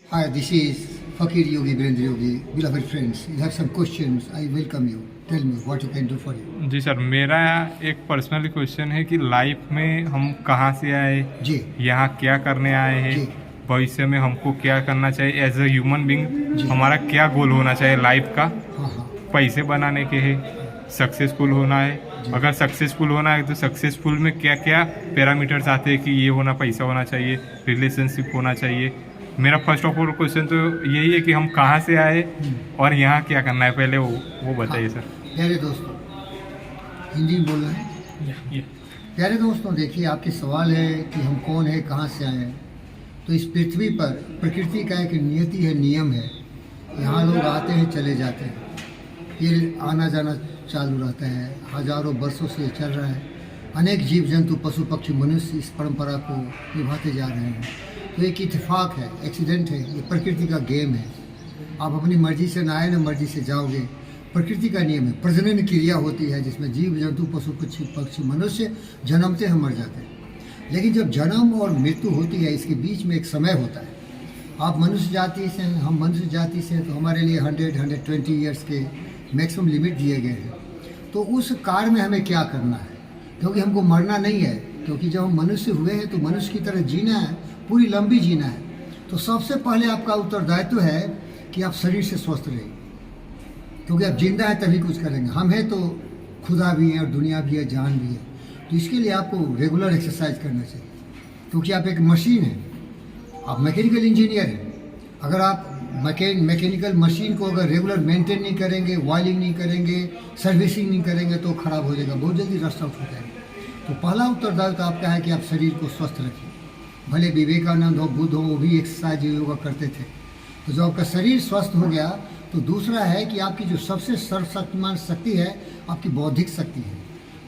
Hi, this is Fakir Yogi, Virendra Yogi. Beloved friends, you have some questions. I welcome you. Tell me what you can do for you. जी sir, मेरा एक personally question है कि life में हम कहाँ से आए, जी यहाँ क्या करने आए हैं, जी। भविष्य में हमको क्या करना चाहिए एज अ ह्यूमन जी। बींग, हमारा क्या गोल होना चाहिए लाइफ का, हाँ हाँ पैसे बनाने के है, सक्सेसफुल होना है, अगर सक्सेसफुल होना है तो सक्सेसफुल में क्या क्या पैरामीटर्स आते हैं कि ये होना, पैसा होना चाहिए, रिलेशनशिप होना चाहिए। मेरा फर्स्ट ऑफ ऑल क्वेश्चन तो यही है कि हम कहाँ से आए और यहाँ क्या करना है, पहले वो बताइए सर। प्यारे दोस्तों, हिंदी में बोल रहे हैं। प्यारे दोस्तों, देखिए आपके सवाल है कि हम कौन है, कहाँ से आए हैं। तो इस पृथ्वी पर प्रकृति का एक नियति है, नियम है। यहाँ लोग आते हैं, चले जाते हैं, ये आना जाना चालू रहता है। हजारों वर्षों से चल रहा है। अनेक जीव जंतु, पशु पक्षी, मनुष्य इस परंपरा को निभाते जा रहे हैं। तो एक इत्तेफाक है, एक्सीडेंट है, ये प्रकृति का गेम है। आप अपनी मर्जी से ना आए, ना मर्जी से जाओगे। प्रकृति का नियम है, प्रजनन क्रिया होती है जिसमें जीव जंतु, पशु पक्षी, मनुष्य जन्मते हैं, मर जाते हैं। लेकिन जब जन्म और मृत्यु होती है, इसके बीच में एक समय होता है। आप मनुष्य जाति से हैं, हम मनुष्य जाति से हैं, तो हमारे लिए 120 ईयर्स के मैक्सिमम लिमिट दिए गए हैं। तो उस कार्य में हमें क्या करना है, क्योंकि हमको मरना नहीं है। क्योंकि जब हम मनुष्य हुए हैं तो मनुष्य की तरह जीना है, पूरी लंबी जीना है। तो सबसे पहले आपका उत्तरदायित्व है कि आप शरीर से स्वस्थ रहें, क्योंकि आप जिंदा है तभी कुछ करेंगे। हम हैं तो खुदा भी है और दुनिया भी है, जान भी है। तो इसके लिए आपको रेगुलर एक्सरसाइज करना चाहिए, क्योंकि आप एक मशीन हैं, आप मैकेनिकल इंजीनियर हैं। अगर आप मैकेनिकल मशीन को अगर रेगुलर मेंटेन नहीं करेंगे, वायरिंग नहीं करेंगे, सर्विसिंग नहीं करेंगे तो खराब हो जाएगा, बहुत जल्दी रस्ट आउट हो जाएगा। तो पहला उत्तरदायित्व आपका है कि आप शरीर को स्वस्थ रखिए। भले विवेकानंद हो, बुद्ध हो, वो भी एक्सरसाइज योगा करते थे। तो जब आपका शरीर स्वस्थ हो गया तो दूसरा है कि आपकी जो सबसे सर्वशक्तिमान शक्ति है, आपकी बौद्धिक शक्ति है।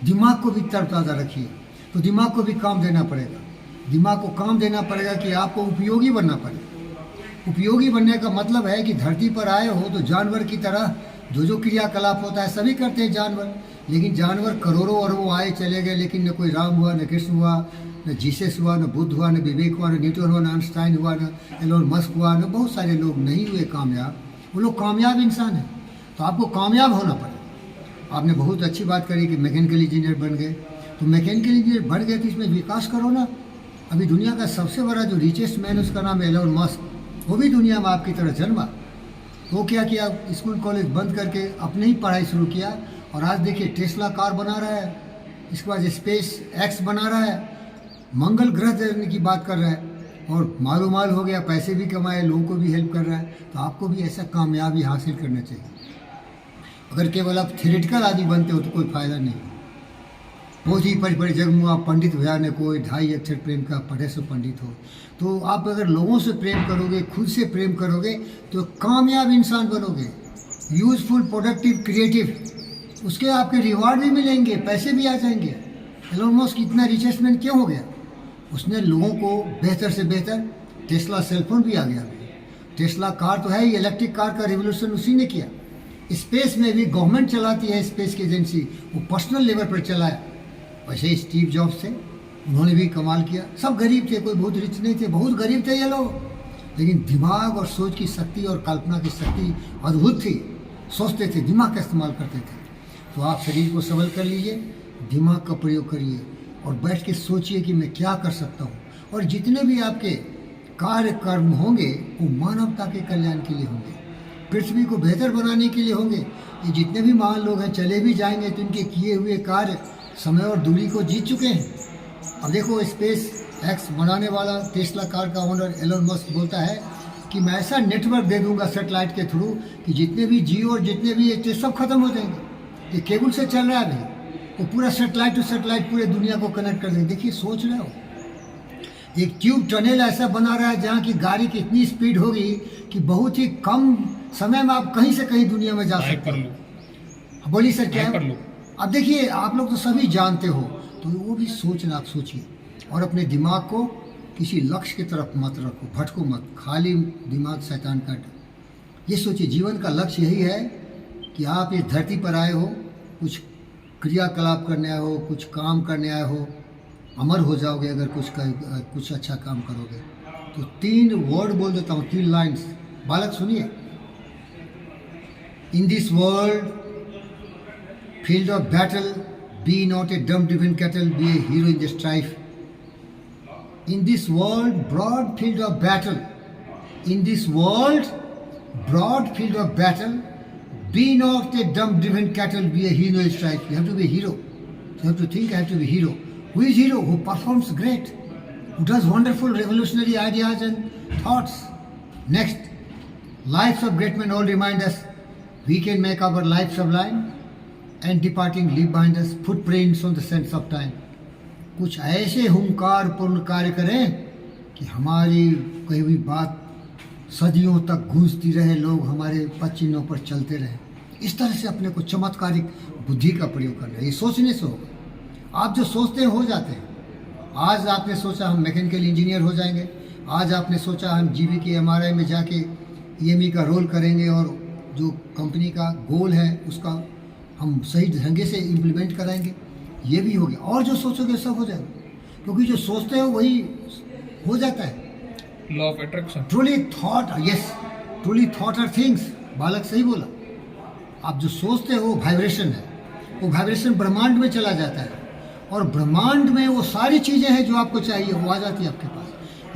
दिमाग को भी तरोताज़ा रखिए। तो दिमाग को भी काम देना पड़ेगा। दिमाग को काम देना पड़ेगा कि आपको उपयोगी बनना पड़ेगा। उपयोगी बनने का मतलब है कि धरती पर आए हो तो जानवर की तरह जो क्रियाकलाप होता है सभी करते हैं जानवर। लेकिन जानवर करोड़ों अरबों आए चले गए, लेकिन न कोई राम हुआ, न कृष्ण हुआ, न जीसस हुआ, न बुद्ध हुआ, न विवेक हुआ, न न्यूटन हुआ, न आइंस्टाइन हुआ, न एलोन मस्क हुआ, न बहुत सारे लोग नहीं हुए कामयाब। वो लोग कामयाब इंसान हैं। तो आपको कामयाब होना पड़ेगा। आपने बहुत अच्छी बात करी कि मैकेनिकल इंजीनियर बन गए। तो मैकेनिकल इंजीनियर बन गए तो इसमें विकास करो ना। अभी दुनिया का सबसे बड़ा जो रिचेस्ट मैन, उसका नाम है एलोन मस्क। वो भी दुनिया में आपकी तरह जन्मा। वो क्या किया, स्कूल कॉलेज बंद करके अपने ही पढ़ाई शुरू किया, और आज देखिए टेस्ला कार बना रहा है। इसके बाद स्पेस एक्स बना रहा है, मंगल ग्रह जाने की बात कर रहा है, और मालूमाल हो गया, पैसे भी कमाए, लोगों को भी हेल्प कर रहा है। तो आपको भी ऐसा कामयाबी हासिल करना चाहिए। अगर केवल आप थ्योरेटिकल आदमी बनते हो तो कोई फ़ायदा नहीं। बहुत ही पढ़े जगमु आप पंडित भया ने कोई 2.5 अक्षर प्रेम का पढ़े सो पंडित हो। तो आप अगर लोगों से प्रेम करोगे, खुद से प्रेम करोगे, तो कामयाब इंसान बनोगे, यूजफुल, प्रोडक्टिव, क्रिएटिव। उसके आपके रिवार्ड भी मिलेंगे, पैसे भी आ जाएंगे। एलोन मस्क इतना रिचेस्ट मैन क्यों हो गया? उसने लोगों को बेहतर से बेहतर, टेस्ला सेलफोन भी आ गया। टेस्ला कार तो है ही, इलेक्ट्रिक कार का रिवोल्यूशन उसी ने किया। स्पेस में भी गवर्नमेंट चलाती है, स्पेस की एजेंसी, वो पर्सनल लेवल पर चलाया। वैसे ही स्टीव जॉब्स थे, उन्होंने भी कमाल किया। सब गरीब थे, कोई बहुत रिच नहीं थे, बहुत गरीब थे ये लोग। लेकिन दिमाग और सोच की शक्ति और कल्पना की शक्ति अद्भुत थी। सोचते थे, दिमाग का इस्तेमाल करते थे। तो आप शरीर को सबल कर लीजिए, दिमाग का प्रयोग करिए, और बैठ के सोचिए कि मैं क्या कर सकता हूँ। और जितने भी आपके कार्य कर्म होंगे वो मानवता के कल्याण के लिए होंगे, पृथ्वी को बेहतर बनाने के लिए होंगे। ये जितने भी महान लोग हैं चले भी जाएंगे तो इनके किए हुए कार्य समय और दूरी को जीत चुके हैं। अब देखो, स्पेस एक्स बनाने वाला टेस्ला कार का ओनर एलोन मस्क बोलता है कि मैं ऐसा नेटवर्क दे दूंगा सेटेलाइट के थ्रू कि जितने भी जियो और जितने भी ये सब खत्म हो जाएंगे। ये केबल से चल रहा है अभी, वो पूरा सेटेलाइट टू सेटेलाइट पूरे दुनिया को कनेक्ट कर देंगे। देखिए, सोच रहे हो, एक ट्यूब टनल ऐसा बना रहा है जहाँ की गाड़ी की इतनी स्पीड होगी कि बहुत ही कम समय में आप कहीं से कहीं दुनिया में जा सकते हो। बोलिए सर, क्या है? अब देखिए, आप लोग तो सभी जानते हो, तो वो भी सोचना, आप सोचिए। और अपने दिमाग को किसी लक्ष्य की तरफ मत रखो, भटको मत। खाली दिमाग शैतान का डर। ये सोचिए, जीवन का लक्ष्य यही है कि आप इस धरती पर आए हो, कुछ क्रियाकलाप करने आए हो, कुछ काम करने आए हो। अमर हो जाओगे अगर कुछ अच्छा काम करोगे। तो 3 वर्ड बोल देता हूँ, 3 लाइन्स। बालक सुनिए। In this world field of battle be not a dumb driven cattle, be a hero in the strife. In this world broad field of battle, in this world broad field of battle, be not a dumb driven cattle, be a hero in strife. You have to be a hero. You have to think, I have to be a hero. Who is hero? Who performs great, who does wonderful revolutionary ideas and thoughts. Next, lives of great men all remind us we can make our life sublime and departing leave behind us footprints on the sands of time. कुछ ऐसे हुंकार पूर्ण कार्य करें कि हमारी कही हुई बात सदियों तक गूंजती रहे, लोग हमारे पद चिन्हों पर चलते रहे। इस तरह से अपने को चमत्कारिक बुद्धि का प्रयोग करना है। ये सोचने से होगा। आप जो सोचते हैं हो जाते हैं। आज आपने सोचा हम मैकेनिकल इंजीनियर हो जाएंगे, आज आपने सोचा हम जीबीके एमआरआई में जाके ईएमई का रोल करेंगे और जो कंपनी का गोल है उसका हम सही ढंगे से इम्प्लीमेंट कराएंगे, ये भी हो गया। और जो सोचोगे सब हो जाएगा, क्योंकि जो सोचते हो वही हो जाता है। Law of attraction. Truly thought, yes, truly thought are things. बालक सही बोला। आप जो सोचते हो वो वाइब्रेशन है, वो वाइब्रेशन ब्रह्मांड में चला जाता है और ब्रह्मांड में वो सारी चीज़ें हैं जो आपको चाहिए वो आ जाती है आपके पास।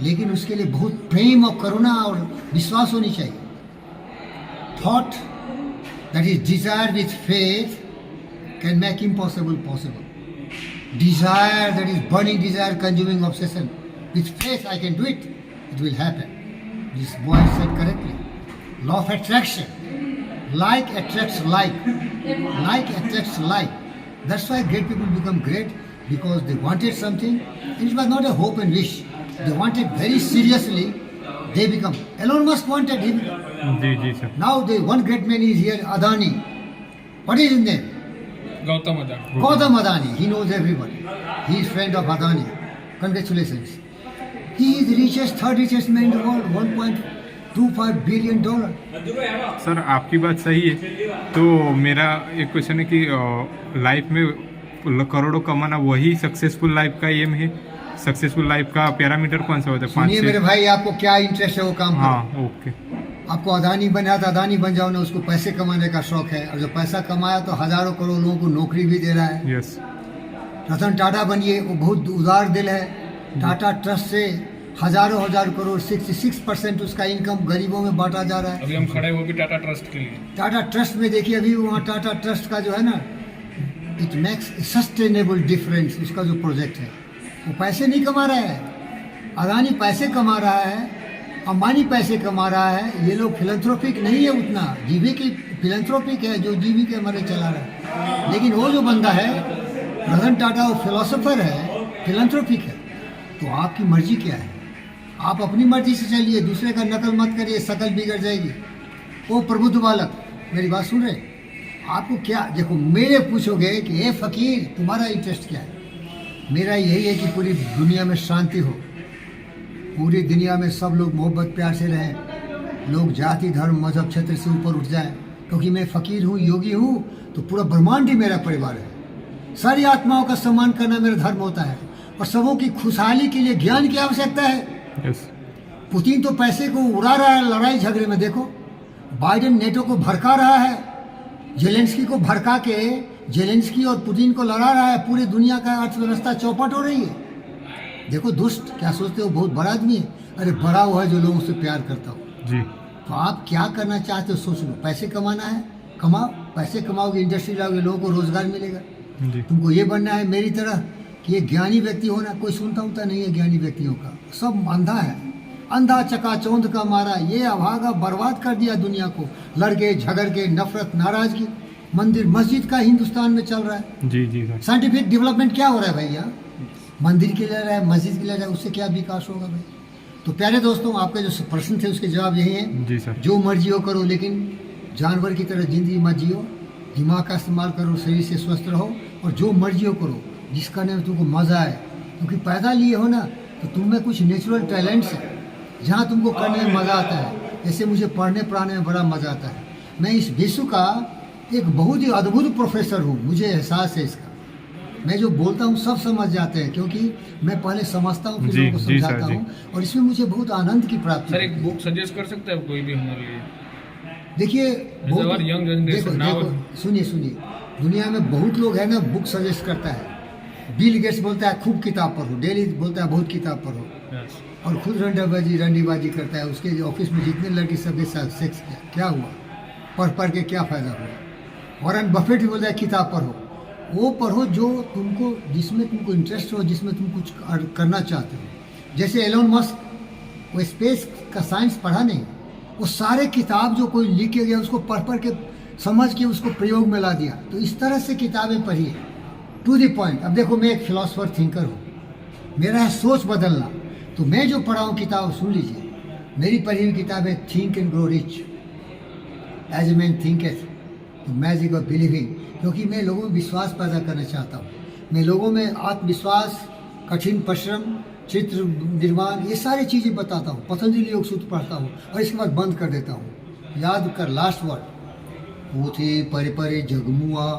लेकिन उसके लिए बहुत प्रेम और करुणा और विश्वास होनी चाहिए। Thought that is desire with faith can make impossible possible. Desire that is burning desire, consuming obsession, with faith I can do it, it will happen. This boy said correctly. Law of attraction. Like attracts like. Like attracts like. That's why great people become great, because they wanted something and it was not a hope and wish. They wanted very seriously. They become. Elon Musk wanted him. जी sir. Now the one great man is here, Adani. What is his name? Gautam Adani. Gautam Adani. He knows everybody. He is friend of Adani. Congratulations. He is the richest, third richest man in the world, $1.25 billion. Sir आपकी बात सही है। तो मेरा एक question है कि life में करोड़ों कमाना वही सक्सेसफुल लाइफ का एम है? सक्सेसफुल लाइफ का पैरामीटर कौन सा होता है? सुनिए मेरे भाई, आपको क्या इंटरेस्ट है वो काम करो। हाँ, ओके। आपको अदानी बना तो अदानी बन जाओ ना, उसको पैसे कमाने का शौक है, और जब पैसा कमाया तो हजारों करोड़ लोगों को नौकरी भी दे रहा है। यस। रतन टाटा बनिए, वो बहुत उदार दिल है। टाटा ट्रस्ट से हजारों हजार करोड़ 66% उसका इनकम गरीबों में बांटा जा रहा है। अभी हम खड़े वो भी टाटा ट्रस्ट के लिए। टाटा ट्रस्ट में देखिए, अभी वहाँ टाटा ट्रस्ट का जो है ना, इट मेक्स सस्टेनेबल डिफरेंस, उसका जो प्रोजेक्ट है वो पैसे नहीं कमा रहा है। अदानी पैसे कमा रहा है, अंबानी पैसे कमा रहा है। ये लोग फिलंथ्रोपिक नहीं है उतना, जीवी की फिलंथ्रोपिक है जो जीवी के हमारे चला रहा है। लेकिन वो जो बंदा है रतन टाटा, वो फिलोसोफर है, फिलंथ्रोपिक है। तो आपकी मर्जी क्या है? आप अपनी मर्जी से चलिए, दूसरे का नकल मत करिए, शकल बिगड़ जाएगी। ओ प्रबुद्ध बालक, मेरी बात सुन रहे? आपको क्या, देखो मेरे पूछोगे कि ए फकीर तुम्हारा इंटरेस्ट क्या है? मेरा यही है कि पूरी दुनिया में शांति हो, पूरी दुनिया में सब लोग मोहब्बत प्यार से रहें, लोग जाति धर्म मजहब क्षेत्र से ऊपर उठ जाएं। क्योंकि मैं फकीर हूँ, योगी हूँ, तो पूरा ब्रह्मांड ही मेरा परिवार है। सारी आत्माओं का सम्मान करना मेरा धर्म होता है, और सबों की खुशहाली के लिए ज्ञान की आवश्यकता है। यस। पुतिन तो पैसे को उड़ा रहा है लड़ाई झगड़े में। देखो बाइडेन नेटो को भड़का रहा है, जेलेंस्की को भड़का के जेलेंस्की और पुतिन को लड़ा रहा है। पूरी दुनिया का अर्थव्यवस्था चौपट हो रही है। देखो दुष्ट क्या सोचते हो, बहुत बड़ा आदमी है। अरे बड़ा वो है जो लोगों से प्यार करता हो। जी। तो आप क्या करना चाहते हो सोच लो। पैसे कमाना है, कमाओ, पैसे कमाओगे, इंडस्ट्री लाओगे, लोगों को रोजगार मिलेगा। जी। तुमको ये बनना है मेरी तरह कि ये ज्ञानी व्यक्ति होना। कोई सुनता उनता नहीं है ज्ञानी व्यक्तियों का, सब अंधा है, अंधा चकाचौंध का मारा। ये अभागा बर्बाद कर दिया दुनिया को, लड़के झगड़ के, नफरत नाराजगी। मंदिर मस्जिद का हिंदुस्तान में चल रहा है। जी जी सर। साइंटिफिक डेवलपमेंट क्या हो रहा है भैया? मंदिर के लिए रहा है, मस्जिद के लिए रहा है, उससे क्या विकास होगा भाई? तो प्यारे दोस्तों, आपके जो प्रश्न थे उसके जवाब यही है। जी सर। जो मर्जी हो करो, लेकिन जानवर की तरह जिंदगी मत जियो। दिमाग का इस्तेमाल करो, शरीर से स्वस्थ रहो, और जो मर्जी हो करो जिस करने में तुमको मज़ा आए। क्योंकि पैदा लिए हो ना, तो तुम में कुछ नेचुरल टैलेंट्स है जहाँ तुमको करने में मज़ा आता है। जैसे मुझे पढ़ने पढ़ाने में बड़ा मज़ा आता है। मैं इस विश्व का एक बहुत ही अद्भुत प्रोफेसर हूँ, मुझे एहसास है इसका। मैं जो बोलता हूँ सब समझ जाते हैं, क्योंकि मैं पहले समझता हूँ फिर जी, लोगों को जी सर, समझाता जी। हूँ, और इसमें मुझे बहुत आनंद की प्राप्ति सर एक होती है। बुक सजेस्ट कर सकते हैं कोई भी हमारे लिए? देखिए बहुत our young generation देखो now- देखो सुनिए सुनिए, दुनिया में बहुत लोग हैं ना बुक सजेस्ट करता है। बिल गेट्स बोलता है खूब किताब पढ़ो, डेली बोलता है बहुत किताब पढ़ो, Yes. और खुद रंडीबाजी करता है। उसके ऑफिस में जितने लड़की सबके साथ सेक्स किया, क्या हुआ? पढ़ के क्या फ़ायदा हुआ? वॉरेन बफेट भी बोलता है किताब पढ़ो, वो पढ़ो जो तुमको, जिसमें तुमको इंटरेस्ट हो, जिसमें तुम कुछ करना चाहते हो। जैसे एलोन मस्क, वो स्पेस का साइंस पढ़ा नहीं, वो सारे किताब जो कोई लिख के गया उसको पढ़ के समझ के उसको प्रयोग में ला दिया। तो इस तरह से किताबें पढ़िए, टू द पॉइंट। अब देखो मैं एक फिलोसफर थिंकर हूँ, मेरा है सोच बदलना। तो मैं जो पढ़ा हूँ किताब सुन लीजिए, मेरी पढ़ी हुई किताब है think and grow rich, as a man thinketh the magic of believing, क्योंकि मैं लोगों में विश्वास पैदा करना चाहता हूँ। मैं लोगों में आत्मविश्वास, कठिन परिश्रम, चित्र निर्माण, ये सारी चीज़ें बताता हूँ। पतंजलि योग सूत्र पढ़ता हूँ और इसके बाद बंद कर देता हूँ। याद कर लास्ट वर्ड, पोथी परे परे जगमुआ,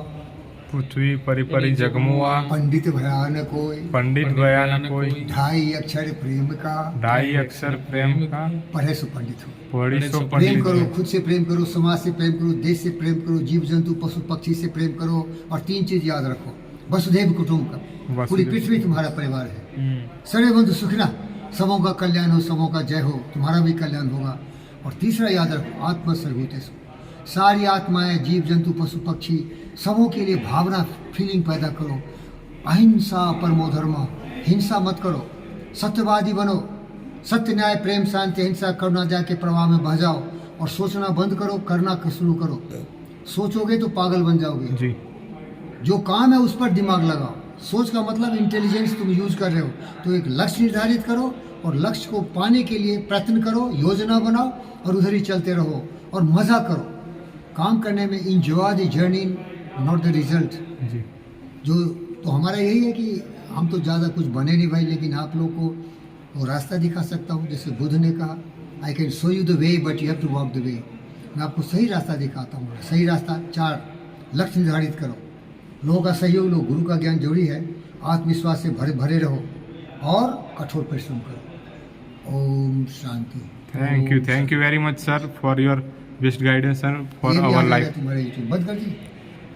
पृथ्वी परि परि जगमुआ, पंडित भयान कोई, पंडित भयान कोई, ढाई अक्षर प्रेम का, ढाई अक्षर प्रेम का, पढ़े सो पंडित हो। पढ़ी सो प्रेम पंडित करो, है। खुद से प्रेम करो, समाज से प्रेम करो, देश से प्रेम करो, जीव जंतु पशु पक्षी से प्रेम करो, और 3 चीज याद रखो, वसुधैव कुटुंबकम, पूरी पृथ्वी तुम्हारा परिवार है। सर्वे बंधु सुखिनः, सबों का कल्याण हो, सबों का जय हो, तुम्हारा भी कल्याण होगा। और तीसरा याद रखो, आत्मा सर्वभूतेषु, सारी आत्माएं, जीव जंतु पशु पक्षी, सबों के लिए भावना, फीलिंग पैदा करो। अहिंसा परमो धर्म, हिंसा मत करो, सत्यवादी बनो, सत्य न्याय प्रेम शांति अहिंसा करुणा दया के प्रवाह में बह जाओ, और सोचना बंद करो, करना शुरू करो। सोचोगे तो पागल बन जाओगे। जी जो काम है उस पर दिमाग लगाओ। सोच का मतलब इंटेलिजेंस तुम यूज कर रहे हो, तो एक लक्ष्य निर्धारित करो और लक्ष्य को पाने के लिए प्रयत्न करो, योजना बनाओ और उधर ही चलते रहो और मजा करो। काम करने में enjoy the journey, not the result. जी जो तो हमारा यही है कि हम तो ज़्यादा कुछ बने नहीं भाई, लेकिन आप लोग को वो रास्ता दिखा सकता हूँ। जैसे बुद्ध ने कहा, I can show you the way but you have to walk the way. मैं आपको सही रास्ता दिखाता हूँ। सही रास्ता 4 लक्ष्य निर्धारित करो, लोगों का सहयोग लो, गुरु का ज्ञान जरूरी है, आत्मविश्वास से भरे रहो और कठोर परिश्रम करो। ओम शांति। Thank you very much sir for your best guidance sir for ये भी आ आवर जाएगा लाइफ। तुम्हारे YouTube, बंद कर दी।